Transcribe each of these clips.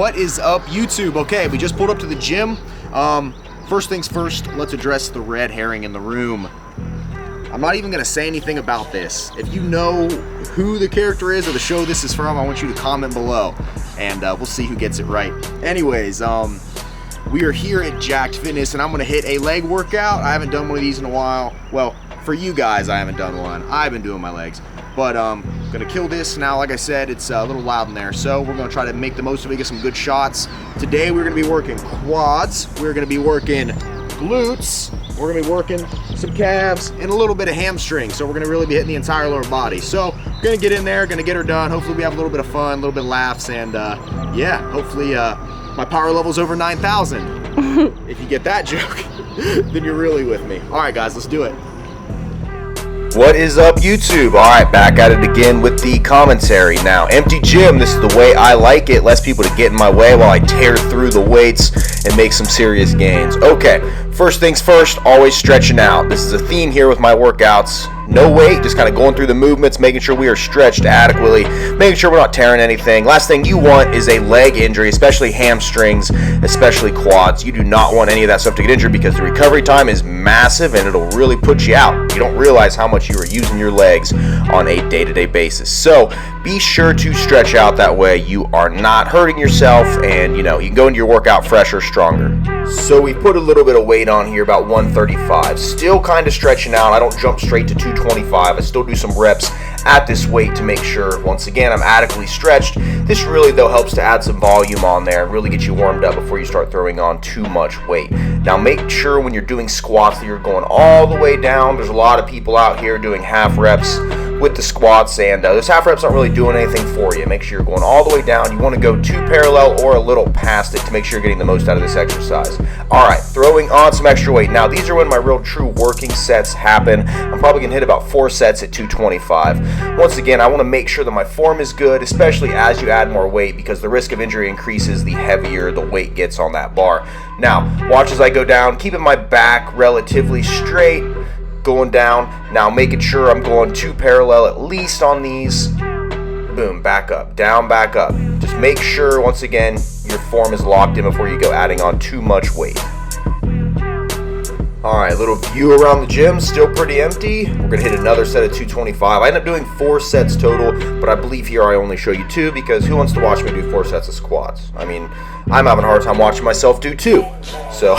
What is up, YouTube? Okay, we just pulled up to the gym. First things first, let's address the red herring in the room. I'm not even gonna say anything about this. If you know who the character is or the show this is from, I want you to comment below, and we'll see who gets it right. Anyways, we are here at Jacked Fitness, and I'm gonna hit a leg workout. I haven't done one of these in a while. Well, for you guys, I haven't done one. I've been doing my legs, but gonna kill this now. Like I said, it's a little loud in there, so we're gonna try to make the most of it, get some good shots. Today we're gonna be working quads. We're gonna be working glutes. We're gonna be working some calves and a little bit of hamstring. So we're gonna really be hitting the entire lower body. So we're gonna get in there, gonna get her done. Hopefully we have a little bit of fun, a little bit of laughs, and yeah, hopefully my power level's over 9,000. If you get that joke, then you're really with me. All right, guys, let's do it. What is up, YouTube? Alright, back at it again with the commentary. Now, empty gym, this is the way I like it. Less people to get in my way while I tear through the weights and make some serious gains. Okay, first things first, always stretching out. This is a theme here with my workouts. No weight, just kind of going through the movements, making sure we are stretched adequately, making sure we're not tearing anything. Last thing you want is a leg injury, especially hamstrings, especially quads. You do not want any of that stuff to get injured because the recovery time is massive and it'll really put you out. You don't realize how much you are using your legs on a day-to-day basis. So be sure to stretch out, that way you are not hurting yourself, and you can go into your workout fresher, stronger. So we put a little bit of weight on here, about 135. Still kind of stretching out. I don't jump straight to 225. I still do some reps at this weight to make sure, once again, I'm adequately stretched. This really, though, helps to add some volume on there and really get you warmed up before you start throwing on too much weight. Now, make sure when you're doing squats that you're going all the way down. There's a lot of people out here doing half reps with the squats, and those half reps aren't really doing anything for you. Make sure you're going all the way down. You want to go 2 parallel or a little past it to make sure you're getting the most out of this exercise. Alright, throwing on some extra weight. Now, these are when my real true working sets happen. I'm probably going to hit about 4 sets at 225. Once again, I want to make sure that my form is good, especially as you add more weight, because the risk of injury increases the heavier the weight gets on that bar. Now, watch as I go down, keeping my back relatively straight, going down. Now, making sure I'm going 2 parallel at least on these. Boom, back up, down, back up. Just make sure, once again, your form is locked in before you go adding on too much weight. Alright, little view around the gym, still pretty empty. We're going to hit another set of 225. I end up doing 4 sets total, but I believe here I only show you 2 because who wants to watch me do 4 sets of squats? I mean, I'm having a hard time watching myself do 2. So,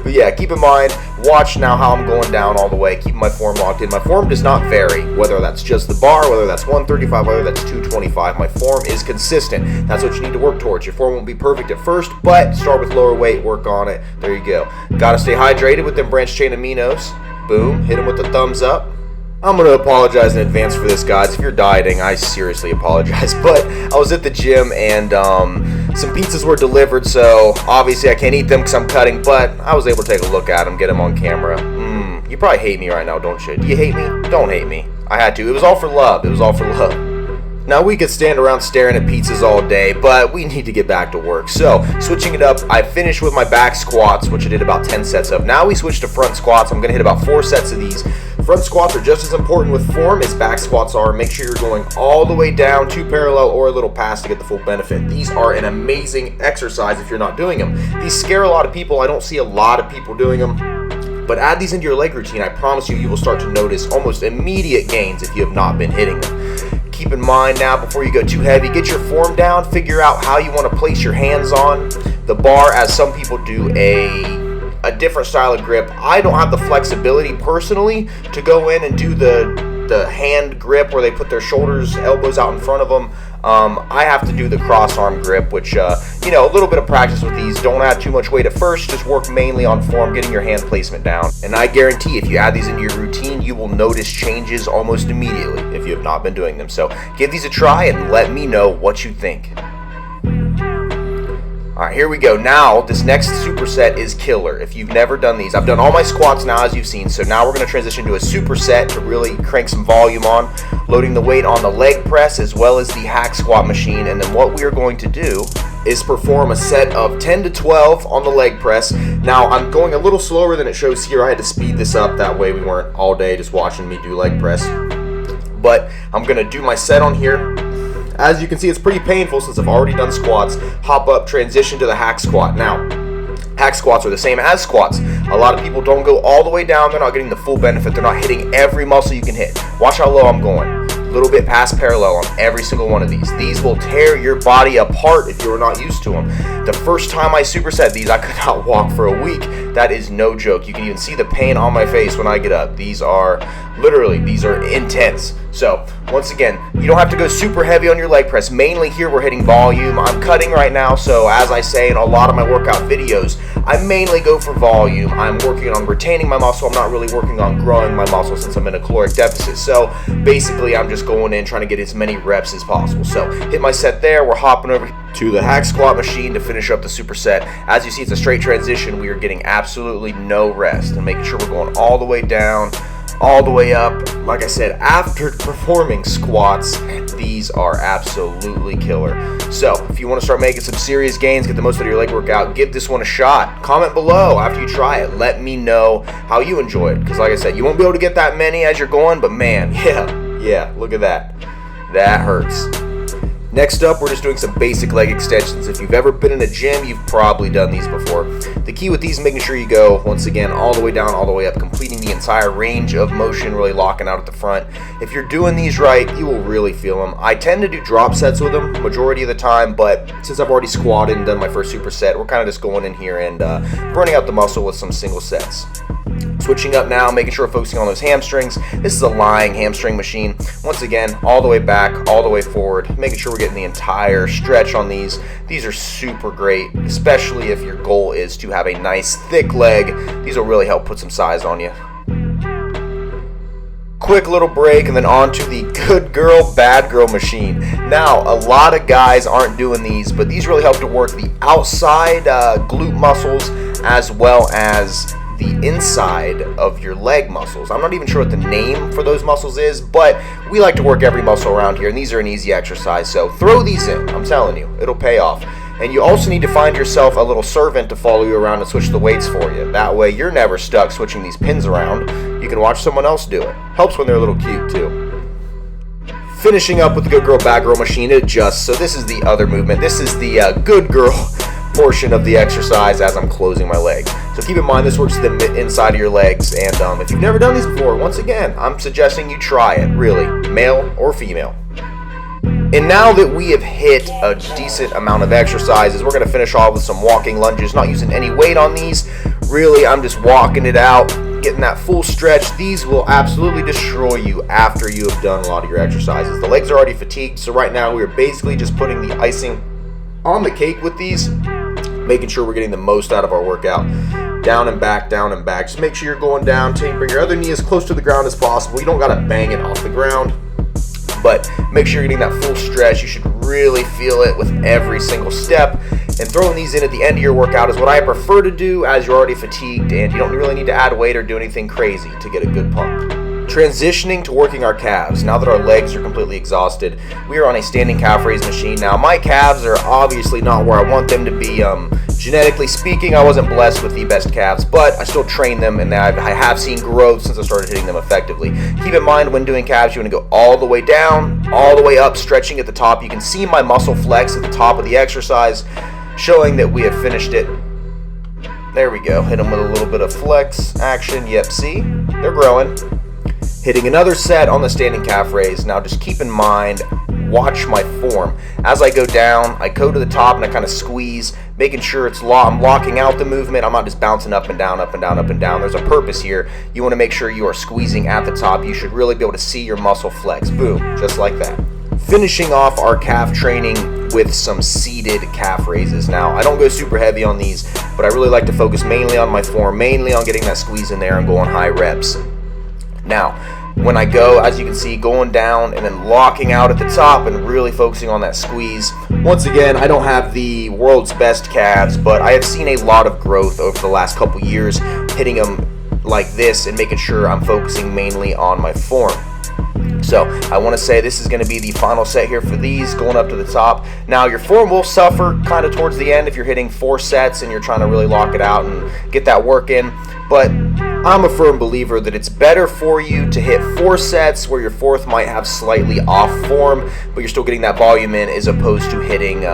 but yeah, keep in mind, watch now how I'm going down all the way, keeping my form locked in. My form does not vary, whether that's just the bar, whether that's 135, whether that's 225. My form is consistent. That's what you need to work towards. Your form won't be perfect at first, but start with lower weight, work on it. There you go. Gotta stay hydrated with them branched chain aminos. Boom, hit them with the thumbs up. I'm going to apologize in advance for this, guys. If you're dieting, I seriously apologize. But I was at the gym and some pizzas were delivered, so obviously I can't eat them because I'm cutting, but I was able to take a look at them, get them on camera. You probably hate me right now, don't you? Do you hate me? Don't hate me. I had to. It was all for love. It was all for love. Now, we could stand around staring at pizzas all day, but we need to get back to work. So, switching it up, I finished with my back squats, which I did about 10 sets of. Now we switch to front squats. I'm going to hit about 4 sets of these. Front squats are just as important with form as back squats are. Make sure you're going all the way down, 2 parallel or a little past to get the full benefit. These are an amazing exercise if you're not doing them. These scare a lot of people. I don't see a lot of people doing them. But add these into your leg routine. I promise you, you will start to notice almost immediate gains if you have not been hitting them. Keep in mind now, before you go too heavy, get your form down, figure out how you want to place your hands on the bar, as some people do a different style of grip. I don't have the flexibility personally to go in and do the hand grip where they put their shoulders, elbows out in front of them. I have to do the cross arm grip, which, a little bit of practice with these. Don't add too much weight at first. Just work mainly on form, getting your hand placement down. And I guarantee if you add these into your routine, you will notice changes almost immediately if you have not been doing them. So give these a try and let me know what you think. Alright, here we go. Now, this next superset is killer. If you've never done these, I've done all my squats now, as you've seen, so now we're going to transition to a superset to really crank some volume on, loading the weight on the leg press as well as the hack squat machine. And then what we are going to do is perform a set of 10 to 12 on the leg press. Now, I'm going a little slower than it shows here. I had to speed this up, that way we weren't all day just watching me do leg press. But I'm going to do my set on here as you can see, it's pretty painful since I've already done squats. Hop up, transition to the hack squat. Now, hack squats are the same as squats. A lot of people don't go all the way down. They're not getting the full benefit. They're not hitting every muscle you can hit. Watch how low I'm going. A little bit past parallel on every single one of these. These will tear your body apart if you're not used to them. The first time I superset these, I could not walk for a week. That is no joke. You can even see the pain on my face when I get up. These are intense. So once again, you don't have to go super heavy on your leg press. Mainly here we're hitting volume. I'm cutting right now, so as I say in a lot of my workout videos, I mainly go for volume. I'm working on retaining my muscle. I'm not really working on growing my muscle since I'm in a caloric deficit. So basically I'm just going in trying to get as many reps as possible. So hit my set there. We're hopping over to the hack squat machine to finish up the superset. As you see, it's a straight transition. We are getting absolutely no rest and making sure we're going all the way down, all the way up. Like I said, after performing squats, these are absolutely killer. So if you want to start making some serious gains, get the most out of your leg workout, give this one a shot. Comment below after you try it. Let me know how you enjoy it, because like I said, you won't be able to get that many as you're going, but man, yeah, look at that. That hurts. Next up, we're just doing some basic leg extensions. If you've ever been in a gym, you've probably done these before. The key with these is making sure you go, once again, all the way down, all the way up, completing the entire range of motion, really locking out at the front. If you're doing these right, you will really feel them. I tend to do drop sets with them majority of the time, but since I've already squatted and done my first superset, we're kind of just going in here and burning out the muscle with some single sets. Switching up now, making sure we're focusing on those hamstrings. This is a lying hamstring machine. Once again, all the way back, all the way forward, making sure we're getting the entire stretch on these. These are super great, especially if your goal is to have a nice thick leg. These will really help put some size on you. Quick little break and then on to the good girl, bad girl machine. Now, a lot of guys aren't doing these, but these really help to work the outside glute muscles as well as the inside of your leg muscles. I'm not even sure what the name for those muscles is, but we like to work every muscle around here, and these are an easy exercise, so throw these in. I'm telling you, it'll pay off. And you also need to find yourself a little servant to follow you around and switch the weights for you. That way you're never stuck switching these pins around. You can watch someone else do it. Helps when they're a little cute too. Finishing up with the good girl, bad girl machine, it adjusts. So this is the other movement. This is the good girl portion of the exercise as I'm closing my leg. So keep in mind, this works the inside of your legs, and if you've never done these before, once again, I'm suggesting you try it, really, male or female. And now that we have hit a decent amount of exercises, we're going to finish off with some walking lunges, not using any weight on these. Really, I'm just walking it out, getting that full stretch. These will absolutely destroy you after you have done a lot of your exercises. The legs are already fatigued, so right now we're basically just putting the icing on the cake with these, making sure we're getting the most out of our workout. Down and back, down and back. Just make sure you're going down. Bring your other knee as close to the ground as possible. You don't got to bang it off the ground, but make sure you're getting that full stretch. You should really feel it with every single step. And throwing these in at the end of your workout is what I prefer to do, as you're already fatigued and you don't really need to add weight or do anything crazy to get a good pump. Transitioning to working our calves. Now that our legs are completely exhausted, we are on a standing calf raise machine. Now my calves are obviously not where I want them to be. Genetically speaking, I wasn't blessed with the best calves, but I still train them, and I have seen growth since I started hitting them effectively. Keep in mind, when doing calves, you want to go all the way down, all the way up, stretching at the top. You can see my muscle flex at the top of the exercise, showing that we have finished it. There we go. Hit them with a little bit of flex action. Yep, see? They're growing. Hitting another set on the standing calf raise. Now just keep in mind, watch my form. As I go down, I go to the top and I kind of squeeze, making sure I'm locking out the movement. I'm not just bouncing up and down, up and down, up and down. There's a purpose here. You want to make sure you are squeezing at the top. You should really be able to see your muscle flex. Boom, just like that. Finishing off our calf training with some seated calf raises. Now, I don't go super heavy on these, but I really like to focus mainly on my form, mainly on getting that squeeze in there and going high reps. Now, when I go, as you can see, going down and then locking out at the top and really focusing on that squeeze. Once again, I don't have the world's best calves, but I have seen a lot of growth over the last couple years, hitting them like this and making sure I'm focusing mainly on my form. So I want to say this is going to be the final set here for these, going up to the top. Now your form will suffer kind of towards the end if you're hitting 4 sets and you're trying to really lock it out and get that work in, but I'm a firm believer that it's better for you to hit 4 sets where your 4th might have slightly off form, but you're still getting that volume in, as opposed to hitting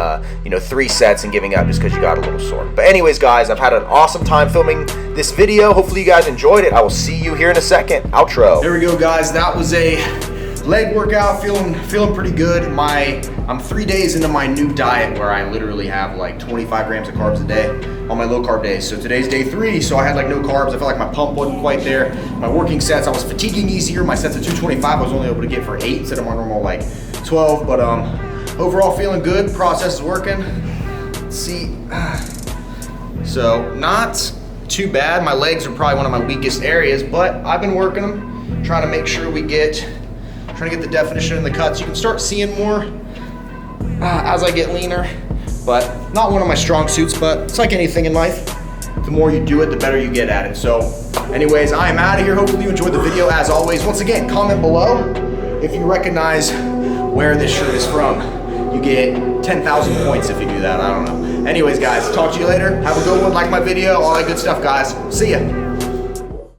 3 sets and giving up just because you got a little sore. But anyways, guys, I've had an awesome time filming this video. Hopefully you guys enjoyed it. I will see you here in a second. Outro. There we go, guys. That was a leg workout. Feeling pretty good. I'm 3 days into my new diet where I literally have like 25 grams of carbs a day on my low carb days. So today's day 3, so I had like no carbs. I felt like my pump wasn't quite there. My working sets, I was fatiguing easier. My sets at 225 I was only able to get for 8 instead of my normal like 12. But overall feeling good. Process is working. Let's see. So not too bad. My legs are probably one of my weakest areas, but I've been working them, trying to make sure trying to get the definition in the cuts. You can start seeing more as I get leaner, but not one of my strong suits, but it's like anything in life. The more you do it, the better you get at it. So anyways, I am out of here. Hopefully you enjoyed the video. As always, once again, comment below if you recognize where this shirt is from. You get 10,000 points if you do that. I don't know. Anyways, guys, talk to you later. Have a good one. Like my video, all that good stuff, guys. See ya.